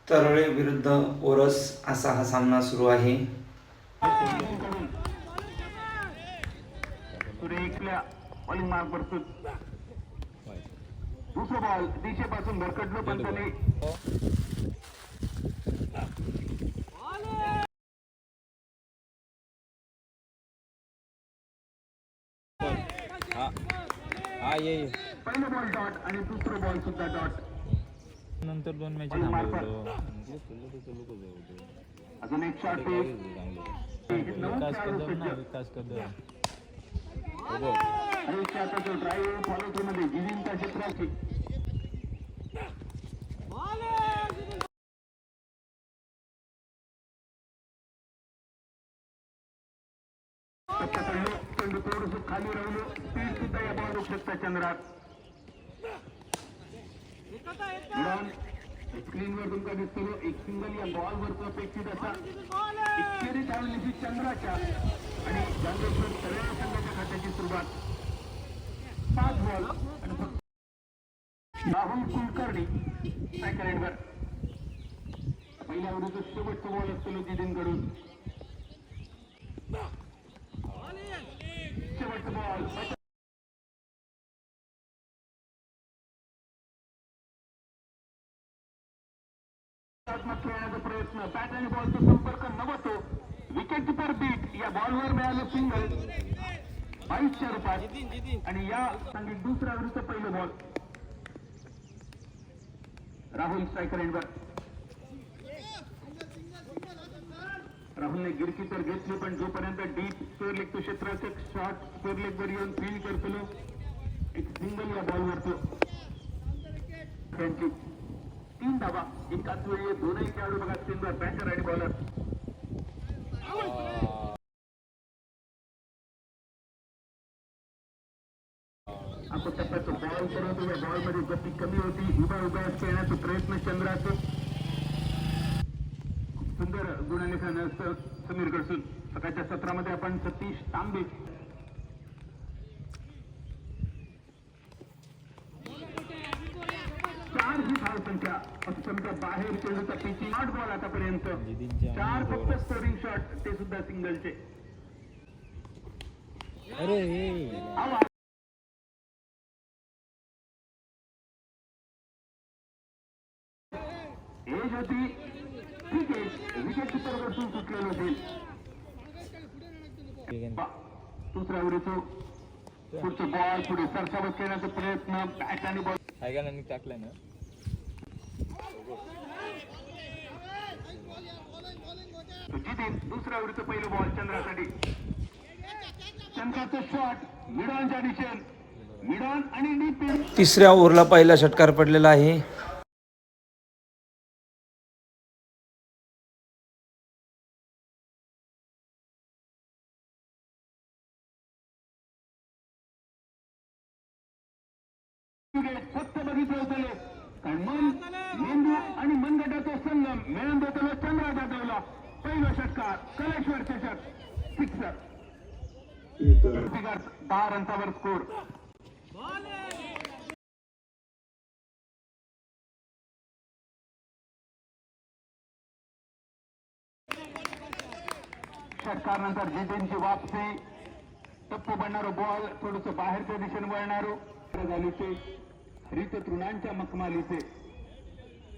तरोळे विरुद्ध ओरस असा हा सामना सुरू आहे. दुसरा बॉल दिशेपासून भरकटलो पण त्याने पहिला बॉल डॉट आणि दुसरा बॉल सुद्धा डॉट. नंतर 2 मॅच अजून एक शॉट विकास कदम आणि ड्राईव्ह फॉलो थ्रू मध्ये जिजिंता क्षेत्राची चेंडू थोडस खाली राहिलो. स्पीड सुद्धा या बॉल होऊ शकता चंद्रात. स्क्रीनवर तुमका दिसतो एक सिंगल या बॉलवरच अपेक्षित असा एकेरी धावण्याची चंद्राच्या आणि जांगेश्वर सगळ्या संघाच्या खात्याची सुरुवात. 5 बॉल आणि राहुल कुलकर्णी सायकलवर पहिल्या आवडीचं शेवटचं बॉल असतो जितीनकडून. शेवटचं बॉल खेळण्याचा प्रयत्न. बॅट आणि बॉलचा संपर्क नव्हतो. विकेट किपर बीट या बॉलवर मिळालं सिंगल 22च्या रूपात आणि या संगीत दुसऱ्या विरुद्ध पहिलं बॉल. राहुल स्ट्रायकर एंडवर. राहुलने गिरकीपर घेतली पण जोपर्यंत डीप स्क्वेअर लेग तो क्षेत्राचे शॉट स्क्वेअर लेग वर येऊन फील्ड करतो एक सिंगल या बॉलवरतो. त्यांची 3 धावा एकाच वेळी. दोनही खेळाडू बघा स्क्रीनवर बॅटर आणि बॉलर. आपण टप्प्यात बॉल करत या बॉलमध्ये गती कमी होती. उभ्या खेळण्याचा प्रयत्न चंद्राचं. सुंदर गुणलेखन समीर कडसून. सकाळच्या सत्रामध्ये आपण सतीश तांबे धाव संख्या अक्षमच्या बाहेर चेंडूचा पिचिंग 8 बॉल आतापर्यंत 4 फक्त स्कोरिंग शॉट ते सुद्धा सिंगलचे. एज होती ठीक आहे. विकेट किपर वरतून सुटलेलं होते. दुसऱ्या उडीचो पुढचं बॉल पुढे सरसावत खेळण्याचा प्रयत्न. बॅट आणि बॉल टाकलाय ना. जितीन दुसऱ्या ओव्हरचं पहिलं बॉल चंद्रासाठी. चंद्राचं शॉट मिडॉनच्या दिशेन. मिडॉन आणि डीप. तिसऱ्या ओव्हरला पहिला षटकार पडलेला आहे. फक्त बघितलं होतं कारण मन मेंदू आणि मनगटाचा संगम मिळून देतो चंद्रा जाधवला. पहिला षटकार कलेश्वर चषक सिक्सर. 10 रनच्यावर स्कोर. षटकार नंतर जितेनची वापसी. टप्पू बनणारो बॉल थोडस बाहेरच्या दिशेने वळणारो झालीचे हरित तृणांच्या मखमालीचे.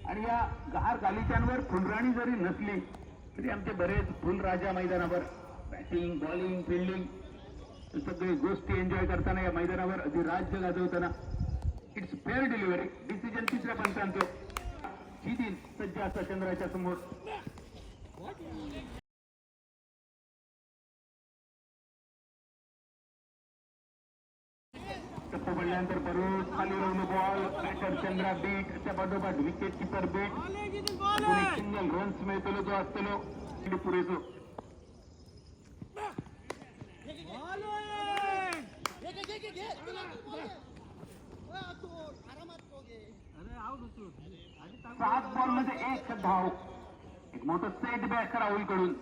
आणि या गहार गालिच्यांवर फुलराणी जरी नसली तरी आमचे बरेच फुलराजा मैदानावर बॅटिंग बॉलिंग फिल्डिंग सगळी गोष्टी एन्जॉय करताना या मैदानावर अधिराज्य गाजवताना इट्स फेअर डिलिव्हरी. डिसिजन तिसऱ्या पंचांचं. जितीन सज्ज असता चंद्राच्या समोर. टप्पू पडल्यानंतर परत खाली राहून बॉल. बॅटर चंद्रा बीट त्या पाठोपाठ wicket keeper beat. Single runs मिळतो जो असतो पुरेसो. सात बॉल मध्ये 1 धाव. एक मोठं सेट बॅक राहुल कडून.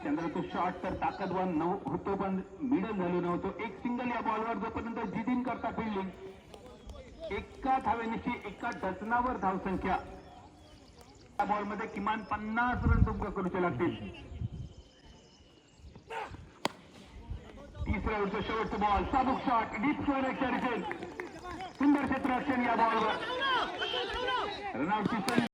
चंद्राचं शॉट तर ताकदवान होतो पण मिडल झालो नव्हतो. एक सिंगल या बॉलवर जोपर्यंत जितीन करता फिल्डिंग एका धावेनिशी एका डझनावर धावसंख्या या बॉलमध्ये किमान 50 रन तुमका करूचे लागतील. तिसऱ्या ओव्हरचा शेवटचा बॉल, साबुक शॉट, डीप स्क्वेअर एक्स्ट्रा रिसेल, सुंदर क्षेत्ररक्षण या बॉलवर. रनआउटची संधी.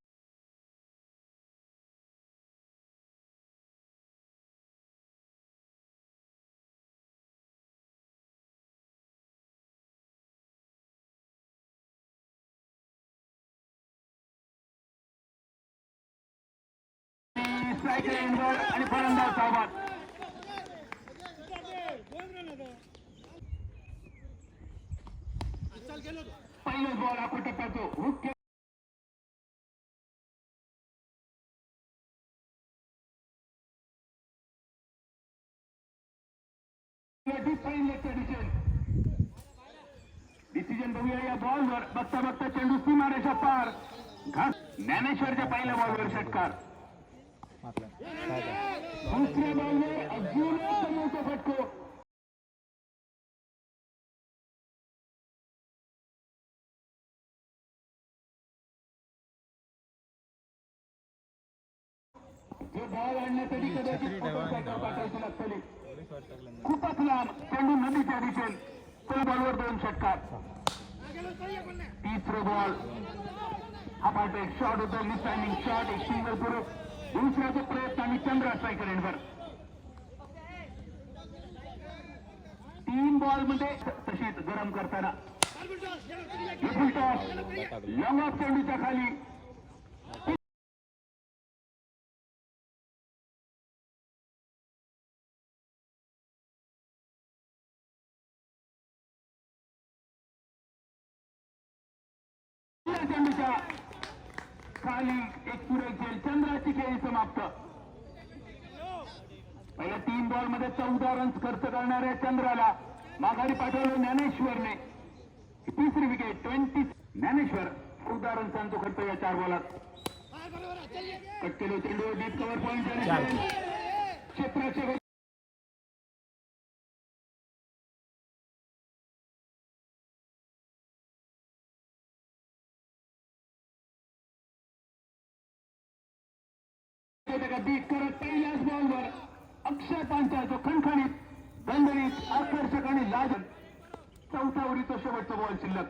स्ट्राईक रेंजवर आणि फलंदाज सावध. पहिलाच बॉल हा टप्प्यातो हुक डिसिजन बघूया या बॉलवर. बघता बघता चेंडू सीमारेषा पार. घास ज्ञानेश्वरच्या पहिल्या बॉलवर षटकार. दुसऱ्या बॉलवर अजून एक मोठा फटको. जो बॉल आणण्यासाठी कदाचित पाठवायची लागतली. खूपच लांब चेंडू नदीच्या दिशेन. त्या बॉलवर 2 षटकार. तिसरं बॉल हा पाठ एक शॉट होतो. मिसटायमिंग शॉट, एक सिंगल पुरो. दुसऱ्याचा प्रयत्न आणि चंद्रा स्ट्रायकर एंडवर. 3 बॉल मध्ये तशीच गरम करताना लॉंग ऑफ चेंडूच्या खाली. चेंडूच्या खाली एक पुरेल. चंद्राची खेळी समाप्त. पहिल्या 3 बॉल मध्ये 14 रन्स खर्च करणाऱ्या चंद्राला माघारी पाठवलं ज्ञानेश्वरने. तिसरी विकेट 20. ज्ञानेश्वर 14 रन्सांचा खर्च या 4 बॉलात. कट केलो चेंडू डीप कव्हर पॉईंट क्षेत्राच्या बीट करत पहिल्याच बॉलवर अक्षय पांचा जो खणखणीत, दणदणीत, आकर्षक आणि लाजन. चौथ्या ओव्हरीचा शेवटचा बॉल शिल्लक.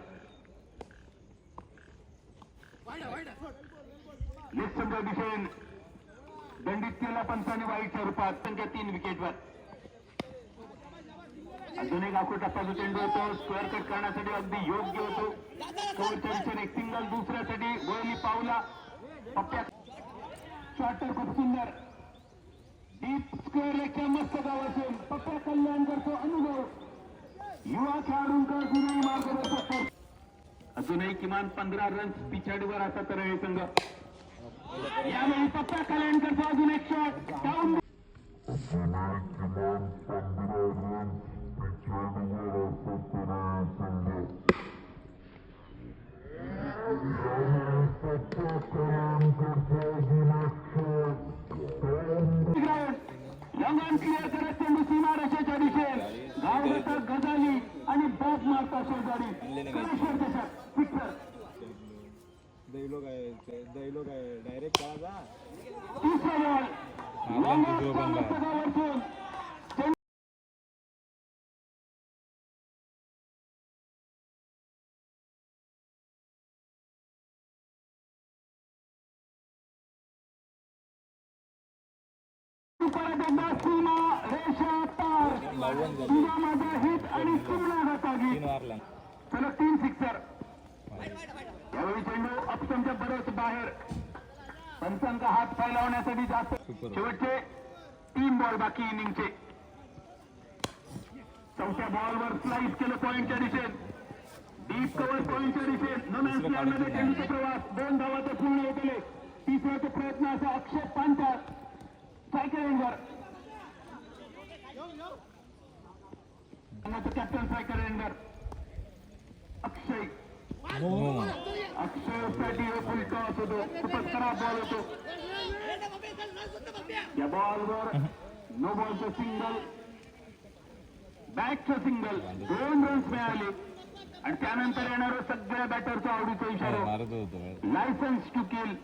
लेफ्टच्या दिशेन दंडित केला पंचाने वाईटच्या रूपात. त्यांच्या 3 विकेटवर. अजून एक आखो टप्प्याचा चेंडू होतो. स्क्वेअर कट करण्यासाठी अगदी योग्य होतो. कव्हरच्या दिशेने एक सिंगल. दुसऱ्यासाठी गोळी पावला. पप्प्या शॉटर खूप सुंदर. डीप स्क्वेअर लेगच्या मस्त गावातून पक्का कल्याण करतो अनुभव. युवा खेळाडूंचा जुनाही मार्गदर्शक. अजूनही किमान 15 रन्स पिछाडीवर असा तर हे संघ. यावेळी पक्का कल्याण करतो. अजून एक शॉट डाऊन. किमान 15 रन्स पिछाडीवर असा तर हे संघ. पक्का कल्याण करतो. अजून एक शॉट. लंगन क्लिअर करत चेंडू सीमारेषेच्या दिशेन. गावगता गजाली आणि बॉब मारता शेजारी. कलेश्वर चषक फिक्सर. डायरेक्ट करा. तिसरा बॉल लॉंग ऑफच्या मस्तकावरतून. परत एकदा सीमा रेषा पार. तुझा माझा हिट आणि चुमला जातागी. सलग 3 सिक्सर. यावेळी चेंडू अपस्टमच्या बरेच बाहेर. पंचांचा हात फैलावण्यासाठी जास्त. शेवटचे 3 बॉल बाकी इनिंगचे. चौथ्या बॉलवर स्लाइस केलं पॉईंटच्या दिशेत. डीप कव्हर पॉईंटच्या दिशेत. नो मॅन्स लँडमध्ये चेंडूचा प्रवास. 2 धावाचे पूर्ण होतले. तिसऱ्याचा प्रयत्न असा अक्षय पांचा स्ट्रायकर एंडवर. कॅप्टन स्ट्रायकर एंडवर अक्षय. अक्षयसाठी फुल टॉस होतो. खूपच खराब बॉल होतो. या बॉलवर नो बॉलचं सिंगल, बॅटचं सिंगल. 2 रन्स मिळाले आणि त्यानंतर येणारं सगळ्या बॅटरचा आवडीचा इशारा मारत होतो लायसन्स टू किल.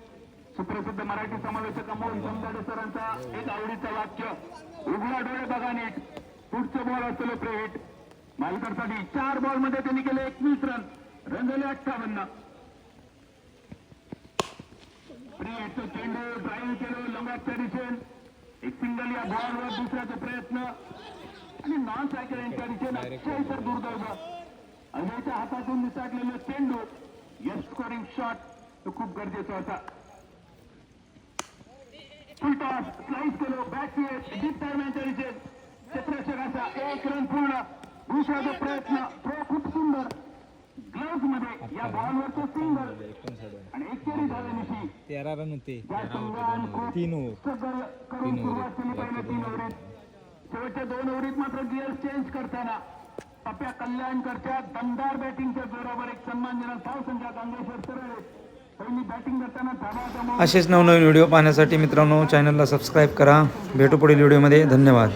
सुप्रसिद्ध मराठी समालोचक अमोल समजाडे सरांचा एक आवडीचं वाक्य. उघडा डोळे बघा नीट, पुढचे बॉल असलेले प्लेट. मालकरसाठी 4 बॉलमध्ये त्यांनी केले 21 रन, रन झाले 58. प्रियटचं चेंडू ड्राईव्ह केलं लंबाच्या दिशेन, एक सिंगल या बॉलवर दुसऱ्याचा प्रयत्न आणि नॉन सायकल यांच्या दिशेने अक्षय तर दुर्दैव. अजयच्या हातातून निसटलेलं चेंडू यश स्कोरिंग शॉट तो खूप गरजेचा होता. फुल टॉस स्लाइस केलो बॅक डीप टाइमच्या दिशेन, क्षेत्ररक्षकाचा 1 रन पूर्ण. दुसऱ्याचा प्रयत्न, थ्रो खूप सुंदर ग्लोव्स मध्ये या बॉलवरचं सिंगल आणि एक केरी झाल्यानिशी 13 रन होते या संघान खूप 3 ओव्हर. स्ट्रगल करून सुरुवात केली पहिल्या 3 ओव्हरीत. शेवटच्या 2 ओव्हरीत मात्र गिअर चेंज करताना पप्या कल्याणकरच्या दमदार बॅटिंगच्या जोरावर एक सन्मानजनक धावसंख्या गांगेश्वर सरळे पहिली बॅटिंग करताना धावा असेच नवनवीन व्हिडिओ पाहण्यासाठी मित्रांनो चॅनलला सबस्क्राईब करा. भेटू पुढील व्हिडिओमध्ये. धन्यवाद.